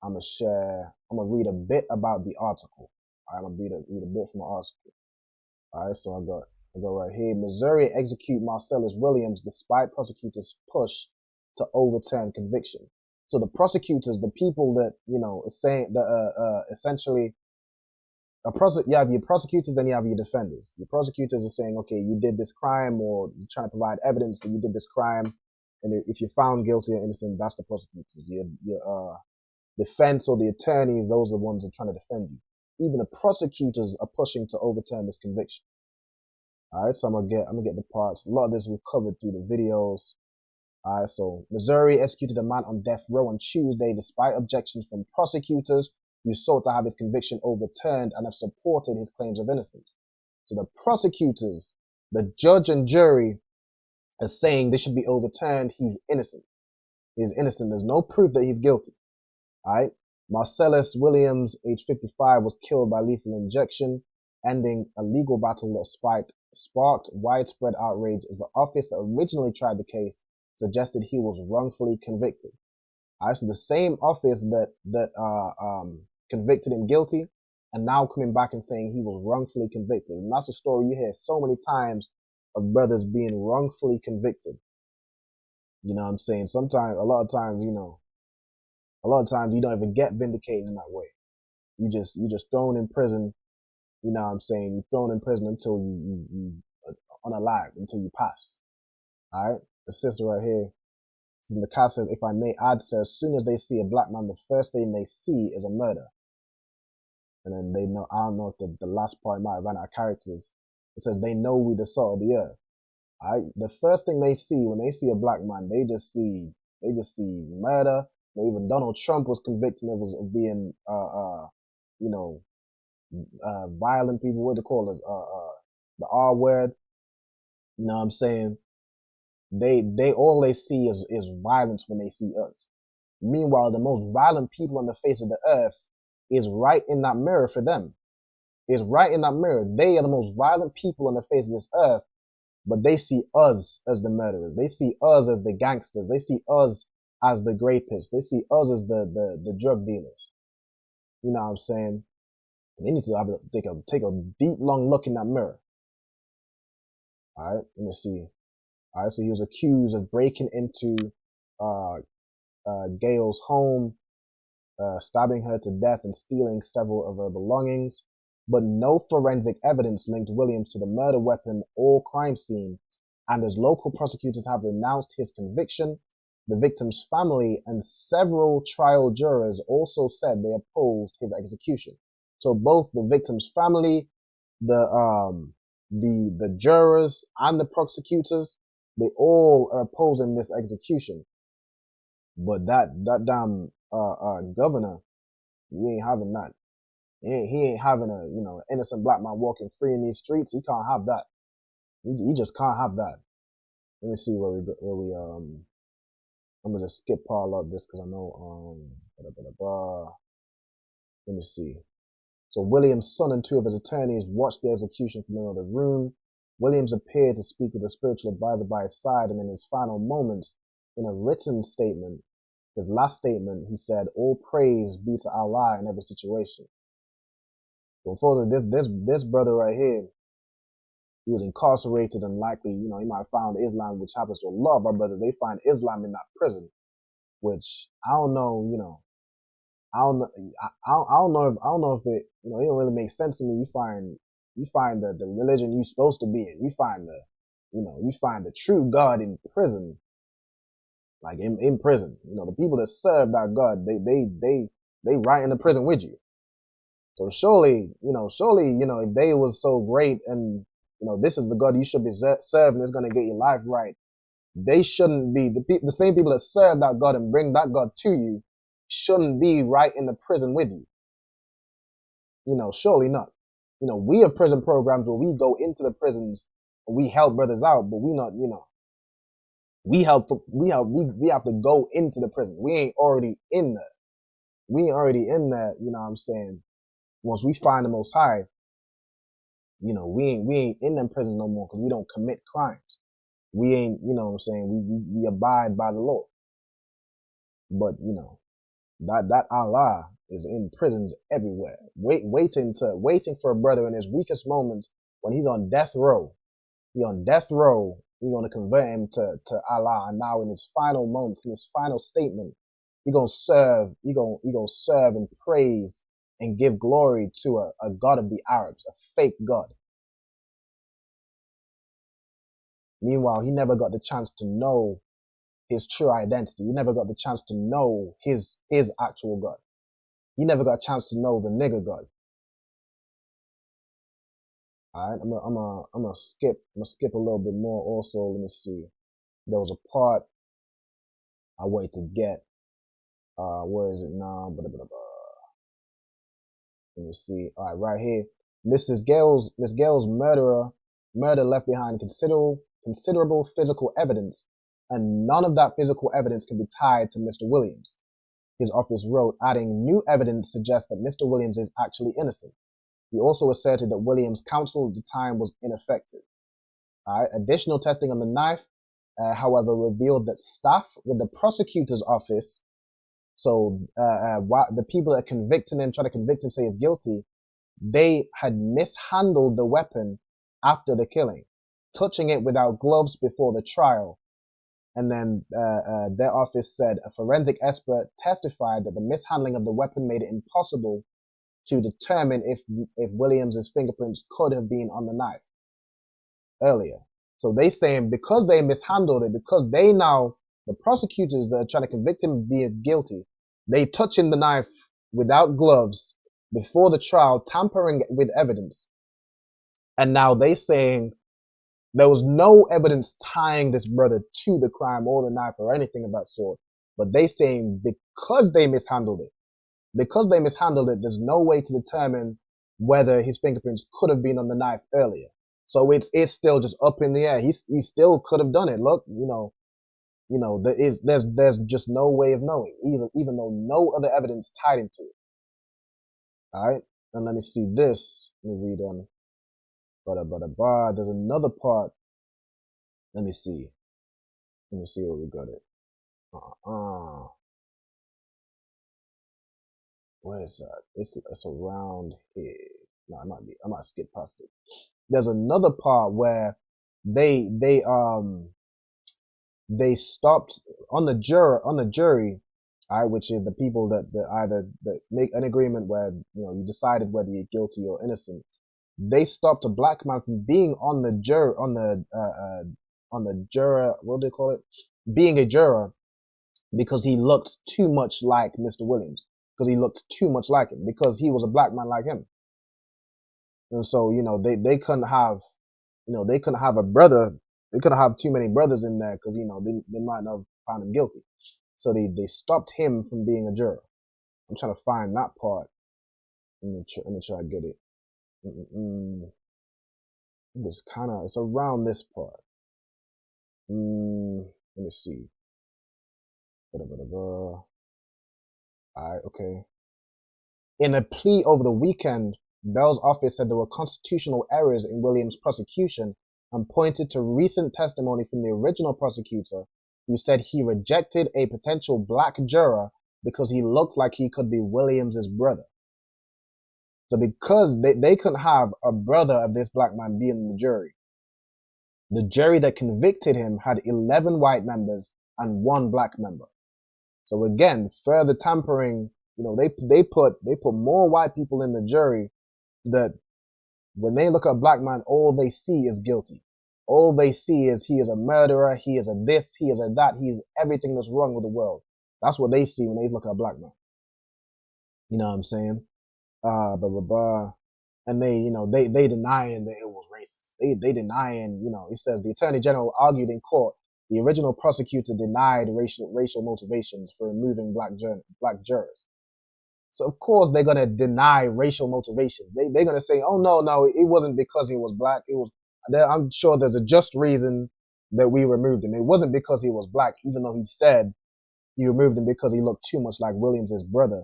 Speaker 2: I'm gonna read a bit about the article. All right, I'm gonna read a bit from the article. All right, so I go right here. Missouri execute Marcellus Williams despite prosecutors' push to overturn conviction. So the prosecutors, the people that, is saying that, essentially, you have your prosecutors, then you have your defenders. Your prosecutors are saying, okay, you did this crime, or you're trying to provide evidence that you did this crime. And if you're found guilty or innocent, that's the prosecutors. Your defense or the attorneys, those are the ones that are trying to defend you. Even the prosecutors are pushing to overturn this conviction. All right, so I'm gonna get the parts. A lot of this we've covered through the videos. All right, so Missouri executed a man on death row on Tuesday despite objections from prosecutors who sought to have his conviction overturned and have supported his claims of innocence. So the prosecutors, the judge and jury are saying this should be overturned. He's innocent. He's innocent. There's no proof that he's guilty. All right. Marcellus Williams, age 55, was killed by lethal injection, ending a legal battle that sparked widespread outrage as the office that originally tried the case suggested he was wrongfully convicted. All right, so the same office that convicted him guilty, and now coming back and saying he was wrongfully convicted. And that's a story you hear so many times of brothers being wrongfully convicted. You know what I'm saying? A lot of times you don't even get vindicated in that way. You just thrown in prison. You know what I'm saying? You're thrown in prison until you unalive, until you pass. All right. The sister right here, in the cast says, if I may add, sir, as soon as they see a black man, the first thing they see is a murder. And then they know, I don't know if the last part might have run out of characters. It says they know we the salt of the earth. All right. The first thing they see when they see a black man, they just see murder. Even Donald Trump was convicted of being, violent people. What do they call it? The R word. You know what I'm saying? They all they see is violence when they see us. Meanwhile, the most violent people on the face of the earth is right in that mirror for them. Is right in that mirror. They are the most violent people on the face of this earth, but they see us as the murderers. They see us as the gangsters. They see us as the rapists. They see us as the drug dealers. You know what I'm saying? They need to take a deep, long look in that mirror. All right, let me see. All right, so he was accused of breaking into Gail's home, stabbing her to death and stealing several of her belongings. But no forensic evidence linked Williams to the murder weapon or crime scene. And as local prosecutors have renounced his conviction, the victim's family and several trial jurors also said they opposed his execution. So both the victim's family, the jurors, and the prosecutors, they all are opposing this execution. But that damn governor, he ain't having that. He ain't having an innocent black man walking free in these streets. He can't have that. He just can't have that. Let me see where we I'm gonna just skip all of this because I know let me see. So Williams' son and 2 of his attorneys watched the execution from another room. Williams appeared to speak with a spiritual advisor by his side, and in his final moments, in a written statement, his last statement, he said, all praise be to Allah in every situation. Unfortunately, this brother right here, he was incarcerated and likely, you know, he might have found Islam, which happens to a lot of our brothers. They find Islam in that prison, which I don't know, you know, I don't know if it, you know, it don't really make sense to me. You find the religion you're supposed to be in. You find the true God in prison, like in prison. You know, the people that serve that God, they right in the prison with you. So surely, if they was so great and, you know, this is the God you should be serving, it's going to get your life right, they shouldn't be, the same people that serve that God and bring that God to you shouldn't be right in the prison with you. You know, surely not. You know, we have prison programs where we go into the prisons and we help brothers out, but we not, you know, we have to go into the prison. We ain't already in there. We ain't already in there, you know what I'm saying? Once we find the Most High, you know, we ain't in them prisons no more because we don't commit crimes. We ain't, you know what I'm saying, we abide by the law. But, you know, that Allah is in prisons everywhere, waiting for a brother in his weakest moments when he's on death row. He's on death row. We're going to convert him to Allah. And now in his final moments, in his final statement, he gonna serve and praise and give glory to a God of the Arabs, a fake God. Meanwhile, he never got the chance to know his true identity. He never got the chance to know his actual God. He never got a chance to know the nigger God. All right, I'm gonna skip a little bit more. Also, let me see. There was a part I wait to get. Where is it now? Let me see. All right, right here. Miss Gale's murder left behind considerable physical evidence, and none of that physical evidence can be tied to Mr. Williams. His office wrote, adding, new evidence suggests that Mr. Williams is actually innocent. He also asserted that Williams' counsel at the time was ineffective. All right. Additional testing on the knife, however, revealed that staff with the prosecutor's office, so the people that convicted him, try to convict him, say he's guilty, they had mishandled the weapon after the killing, touching it without gloves before the trial. And then their office said a forensic expert testified that the mishandling of the weapon made it impossible to determine if Williams's fingerprints could have been on the knife earlier. So they saying because they mishandled it, because the prosecutors that are trying to convict him being guilty, they touching the knife without gloves before the trial, tampering with evidence. And now they saying there was no evidence tying this brother to the crime or the knife or anything of that sort. But they saying because they mishandled it, there's no way to determine whether his fingerprints could have been on the knife earlier. So it's still just up in the air. He still could have done it. Look, there's just no way of knowing, even though no other evidence tied him to it. All right, and let me see this. Let me read on. There's another part. Let me see where we got it. Where is that? It's around here. No, I might skip past it. There's another part where they stopped on the jury, all right, which is the people that either make an agreement where, you know, you decided whether you're guilty or innocent. They stopped a black man from being on the juror, what do they call it? Being a juror, because he looked too much like Mr. Williams. Because he looked too much like him. Because he was a black man like him. And so, you know, they couldn't have, they couldn't have a brother. They couldn't have too many brothers in there because, you know, they might not have found him guilty. So they stopped him from being a juror. I'm trying to find that part. Let me try to get it. It's around this part. Let me see. Alright, okay. In a plea over the weekend, Bell's office said there were constitutional errors in Williams' prosecution and pointed to recent testimony from the original prosecutor who said he rejected a potential black juror because he looked like he could be Williams' brother. So because they couldn't have a brother of this black man be in the jury that convicted him had 11 white members and 1 black member. So again, further tampering, you know, they put more white people in the jury that when they look at a black man, all they see is guilty. All they see is he is a murderer, he is a this, he is a that, he is everything that's wrong with the world. That's what they see when they look at a black man. You know what I'm saying? And they, you know, they denying that it was racist. They denying, you know, it says the Attorney General argued in court the original prosecutor denied racial motivations for removing black jurors. So of course they're gonna deny racial motivation. They're gonna say, oh no, it wasn't because he was black. It was. I'm sure there's a just reason that we removed him. It wasn't because he was black, even though he said he removed him because he looked too much like Williams' brother.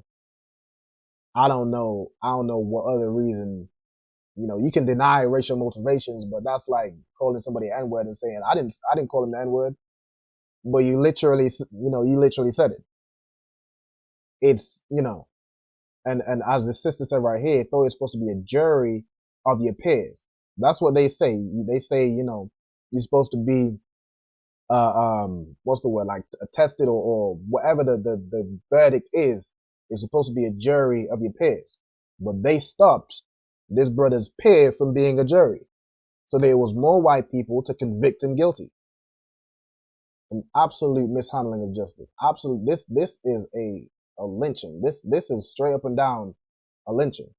Speaker 2: I don't know what other reason. You know, you can deny racial motivations, but that's like calling somebody an N-word and saying, I didn't call him the N-word, but you literally said it. It's, you know, and as the sister said right here, thought it's supposed to be a jury of your peers. That's what they say. They say, you know, you're supposed to be, what's the word, like attested or whatever the verdict is supposed to be a jury of your peers. But they stopped this brother's peer from being a jury. So there was more white people to convict him guilty. An absolute mishandling of justice. Absolute. This is a lynching. This is straight up and down a lynching.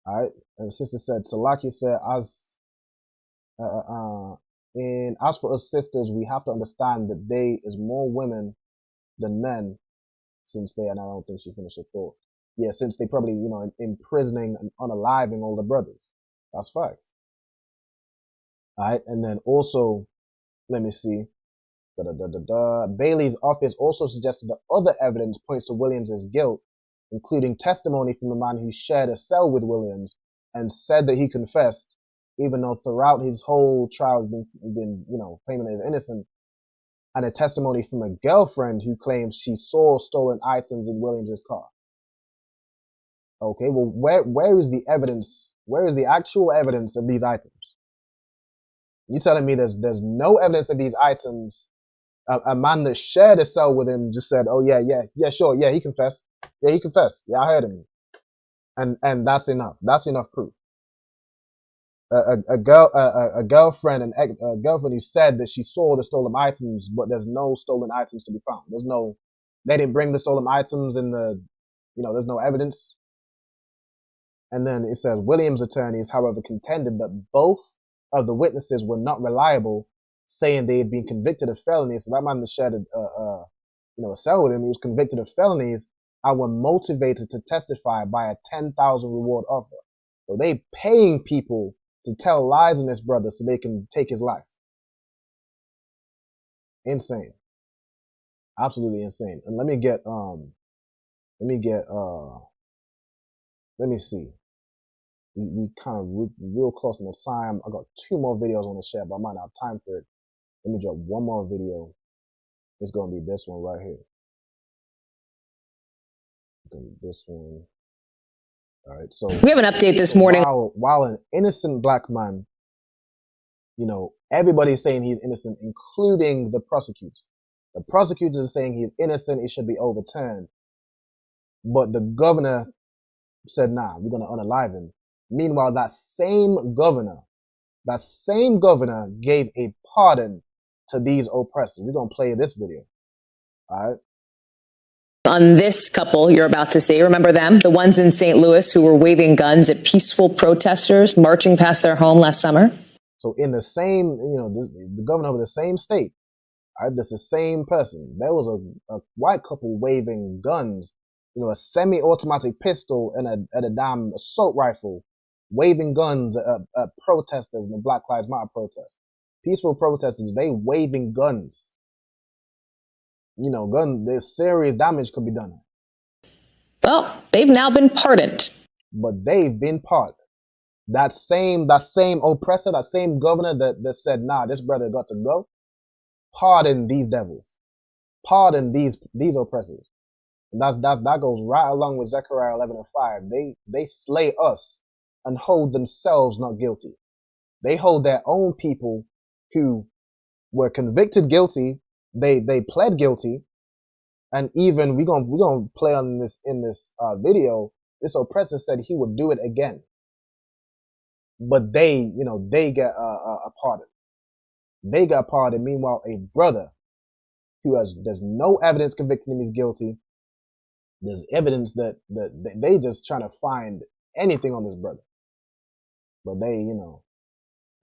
Speaker 2: All right. And the sister said, Salaki said, as for us sisters, we have to understand that there is more women than men since they, and I don't think she finished her thought. Yeah, since they probably, you know, imprisoning and unaliving all the brothers. That's facts. All right. And then also, let me see. Bailey's office also suggested that other evidence points to Williams' guilt, including testimony from a man who shared a cell with Williams and said that he confessed, even though throughout his whole trial has been, you know, claiming that he's innocent, and a testimony from a girlfriend who claims she saw stolen items in Williams' car. Okay, well, where is the evidence? Where is the actual evidence of these items? You telling me there's no evidence of these items? A man that shared a cell with him just said, "Oh yeah, sure, yeah, he confessed. Yeah, he confessed. Yeah, I heard him." And that's enough. That's enough proof. A girlfriend who said that she saw the stolen items, but there's no stolen items to be found. They didn't bring the stolen items in the, you know, there's no evidence. And then it says Williams' attorneys, however, contended that both of the witnesses were not reliable, saying they had been convicted of felonies. So that man that shared a cell with him, he was convicted of felonies and were motivated to testify by a 10,000 reward offer. So they paying people to tell lies on this brother so they can take his life. Insane. Absolutely insane. And let me see. We kind of real close on the time. I got 2 more videos on the share, but I might not have time for it. Let me drop 1 more video. It's going to be this one right here. It's going to be this one. All right. So
Speaker 11: we have an update this morning.
Speaker 2: While an innocent black man, you know, everybody's saying he's innocent, including the prosecutors. The prosecutors are saying he's innocent. It should be overturned. But the governor said, nah, we're going to unalive him. Meanwhile, that same governor gave a pardon to these oppressors. We're going to play this video. All right.
Speaker 11: On this couple you're about to see, remember them? The ones in St. Louis who were waving guns at peaceful protesters marching past their home last summer?
Speaker 2: So in the same, you know, the governor of the same state, all right, that's the same person. There was a white couple waving guns, you know, a semi-automatic pistol and a damn assault rifle, waving guns at protesters in the Black Lives Matter protest. Peaceful protesters, they waving guns. You know, there's serious damage could be done.
Speaker 11: Well, they've now been pardoned.
Speaker 2: But they've been pardoned. That same oppressor, that same governor that said, nah, this brother got to go, pardon these devils. Pardon these oppressors. And that goes right along with Zechariah 11:5. They slay us and hold themselves not guilty. They hold their own people who were convicted guilty. They pled guilty, and even we're gonna play on this in this video. This oppressor said he would do it again, but they get a pardon. They got pardoned. Meanwhile, a brother there's no evidence convicting him, he's guilty. There's evidence that they just trying to find anything on this brother. But they, even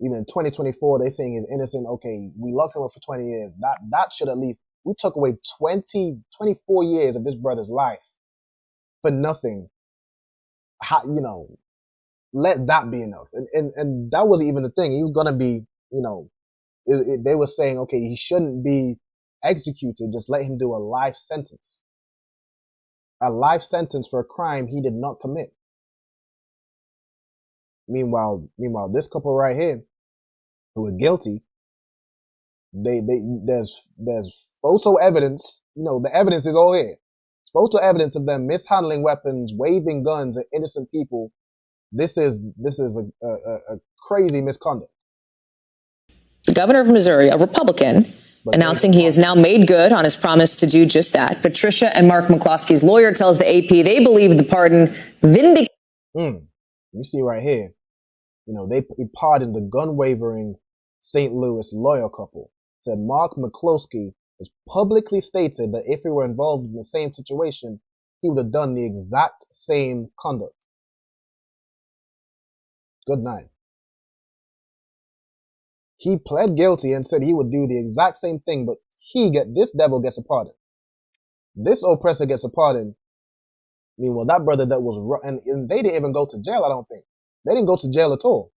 Speaker 2: in 2024, they saying he's innocent. Okay, we locked him up for 20 years. That should at least, we took away 24 years of this brother's life for nothing. Let that be enough. And that wasn't even the thing. He was going to be, they were saying, okay, he shouldn't be executed. Just let him do a life sentence. A life sentence for a crime he did not commit. Meanwhile, this couple right here, who are guilty, there's photo evidence. The evidence is all here. Photo evidence of them mishandling weapons, waving guns at innocent people. This is a crazy misconduct.
Speaker 11: The governor of Missouri, a Republican, announcing he has now made good on his promise to do just that. Patricia and Mark McCloskey's lawyer tells the AP they believe the pardon vindicates.
Speaker 2: You see right here, they pardoned the gun-wavering St. Louis lawyer couple. Said Mark McCloskey has publicly stated that if he were involved in the same situation, he would have done the exact same conduct. Good night. He pled guilty and said he would do the exact same thing, but this devil gets a pardon. This oppressor gets a pardon. Meanwhile, that brother that was, and they didn't even go to jail, I don't think. They didn't go to jail at all.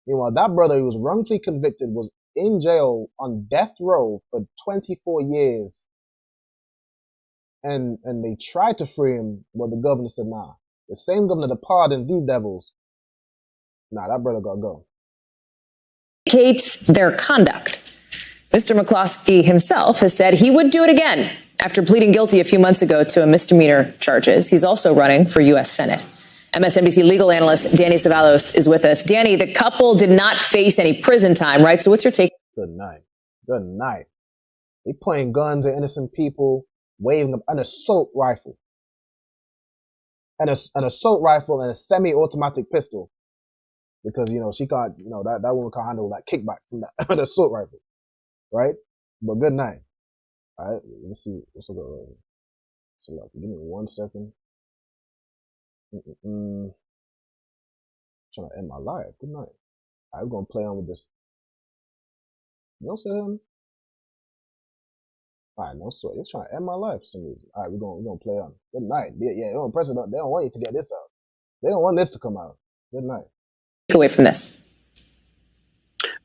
Speaker 2: Meanwhile, that brother who was wrongfully convicted was in jail on death row for 24 years. And they tried to free him, but the governor said, nah. The same governor that pardons these devils, nah, that brother gotta go.
Speaker 11: Their conduct. Mr. McCloskey himself has said he would do it again after pleading guilty a few months ago to a misdemeanor charges. He's also running for U.S. Senate. MSNBC legal analyst Danny Savalos is with us. Danny, the couple did not face any prison time, right? So what's your take?
Speaker 2: Good night. Good night. They pointing guns at innocent people, waving an assault rifle. An assault rifle and a semi-automatic pistol. Because, she can't, that woman can't handle that kickback from that assault rifle. Right? But good night. All right, let's see. Let's look at it. So, give me 1 second. Trying to end my life. Good night. I'm going to play on with this. No, sir. All right, no sweat. It's trying to end my life for some reason. All right, we're going to play on. Good night. Yeah, they don't press it up. They don't want you to get this out. They don't want this to come out. Good night.
Speaker 11: Away from this.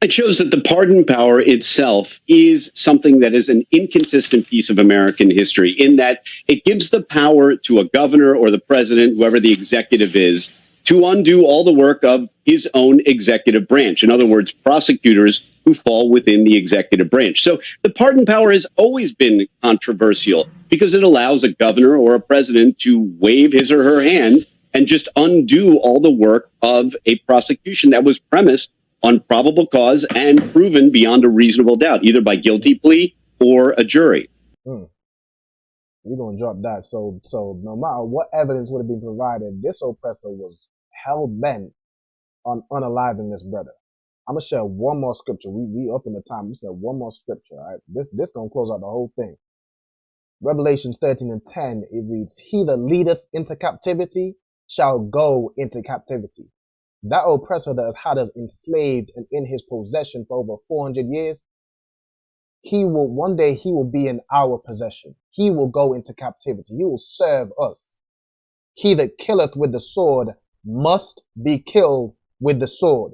Speaker 12: It shows that the pardon power itself is something that is an inconsistent piece of American history, in that it gives the power to a governor or the president, whoever the executive is, to undo all the work of his own executive branch. In other words, prosecutors who fall within the executive branch. So the pardon power has always been controversial because it allows a governor or a president to wave his or her hand and just undo all the work of a prosecution that was premised on probable cause and proven beyond a reasonable doubt, either by guilty plea or a jury.
Speaker 2: We're going to drop that. So no matter what evidence would have been provided, this oppressor was hell-bent on unaliving this brother. I'm going to share one more scripture. We up in the time. I'm going to share one more scripture. All right? This going to close out the whole thing. Revelations 13:10, it reads, "He that leadeth into captivity shall go into captivity." That oppressor that has had us enslaved and in his possession for over 400 years, one day he will be in our possession. He will go into captivity. He will serve us. He that killeth with the sword must be killed with the sword.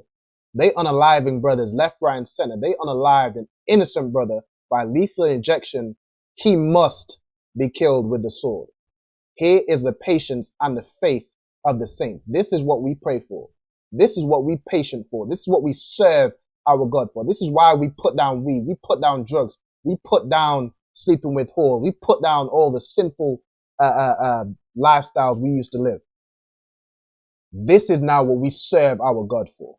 Speaker 2: They unaliving brothers left, right, and center. They unalived an innocent brother by lethal injection. He must be killed with the sword. Here is the patience and the faith of the saints. This is what we pray for. This is what we patient for. This is what we serve our God for. This is why we put down weed. We put down drugs. We put down sleeping with whores. We put down all the sinful lifestyles we used to live. This is now what we serve our God for.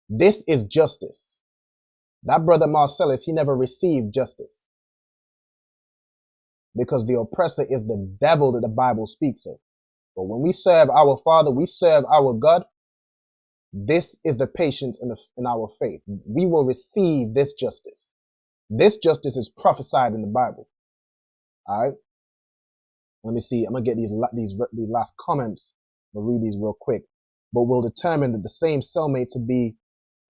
Speaker 2: This is justice. That brother Marcellus, he never received justice. Because the oppressor is the devil that the Bible speaks of. But when we serve our Father, we serve our God, this is the patience in our faith. We will receive this justice. This justice is prophesied in the Bible. All right. Let me see. I'm going to get these last comments. I'll read these real quick. But will determine that the same cellmate to be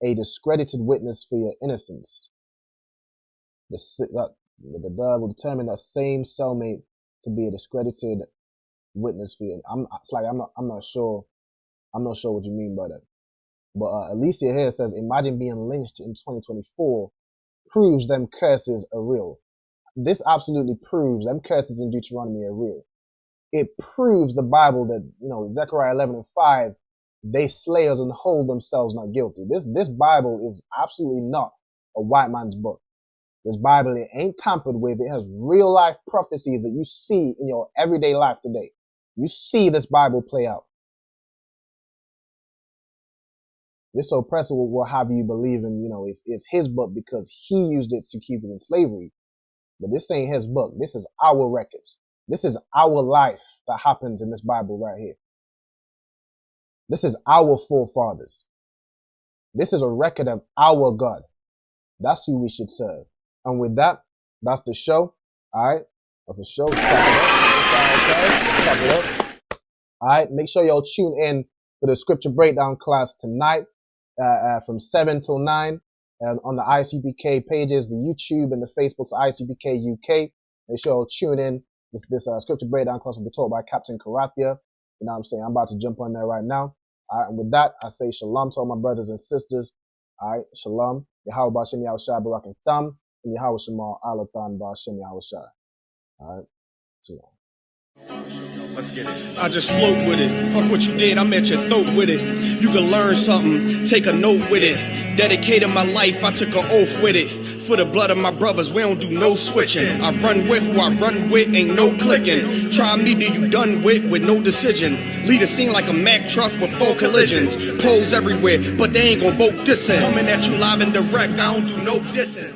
Speaker 2: a discredited witness for your innocence. Will determine that same cellmate to be a discredited witness for you. I'm not sure what you mean by that. But Alicia here says, imagine being lynched in 2024 proves them curses are real. This absolutely proves them curses in Deuteronomy are real. It proves the Bible that, Zechariah 11:5, they slay us and hold themselves not guilty. This Bible is absolutely not a white man's book. This Bible, it ain't tampered with. It has real life prophecies that you see in your everyday life today. You see this Bible play out. This oppressor will have you believe in, it's his book because he used it to keep it in slavery. But this ain't his book. This is our records. This is our life that happens in this Bible right here. This is our forefathers. This is a record of our God. That's who we should serve. And with that, that's the show. All right. That's the show. All right. Make sure y'all tune in for the scripture breakdown class tonight from 7 till 9 on the ISUPK pages, the YouTube and the Facebook's ISUPK UK. Make sure y'all tune in. This scripture breakdown class will be taught by Captain Karathia. You know what I'm saying? I'm about to jump on there right now. All right. And with that, I say shalom to all my brothers and sisters. All right. Shalom. Yahweh B'Shem Yahushua Barak and Thumb. And Yahweh Shema Alatan B'Shem Yahushua. All right. Shalom.
Speaker 1: Let's get it. I just float with it. Fuck what you did, I'm at your throat with it. You can learn something, take a note with it. Dedicated my life, I took an oath with it. For the blood of my brothers, we don't do no switching. I run with who I run with, ain't no clicking. Try me, do you done with no decision. Lead a scene like a Mack truck with 4 collisions. Poles everywhere, but they ain't gon' vote dissing. Coming at you live and direct, I don't do no dissing.